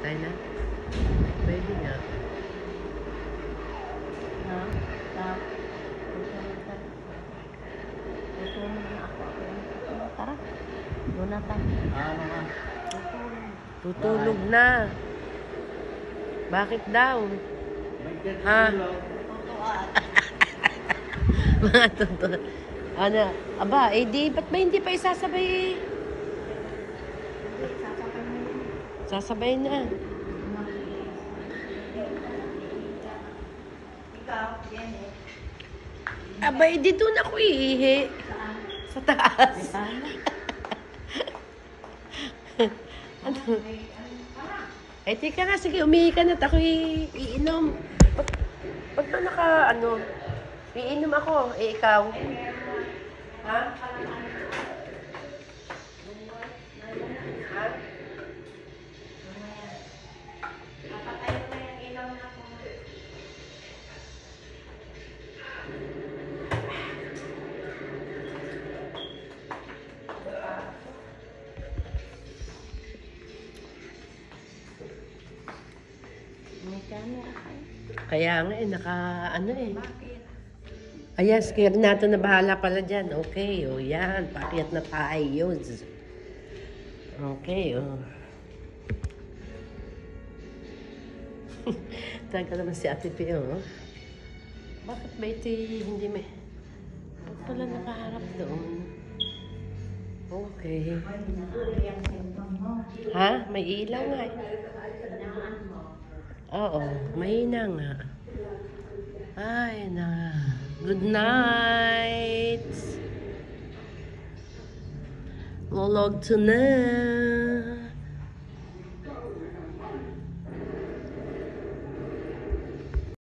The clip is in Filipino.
Tayo na. Pwede nga. Tara. Doon na tayo. Ano ka? Tutulog na. Bakit daw? Ha? Mga totoo. Ano? Aba, eh di, ba't ba hindi pa isasabay eh? Sasabay na. Aba, eh di doon ako iihi. Sa taas. Ano? Eh, tika nga, sige, umihi ka na at ako iinom. Pag ba naka, ano, iinom ako, eh, ikaw. Ha? Ha? May camera kayo. Kaya nga eh, ano eh. Ayan, kaya natin na bahala pala dyan. Okay, o yan. Pakiat na tayo. Okay, o. Talaga naman si Ate P, o. Bakit ba ito hindi may... Ba't pala nakaharap doon? Okay. Ha? May ilaw nga eh. Oo, mahina nga. Ay, na. Good night. Lolog to na.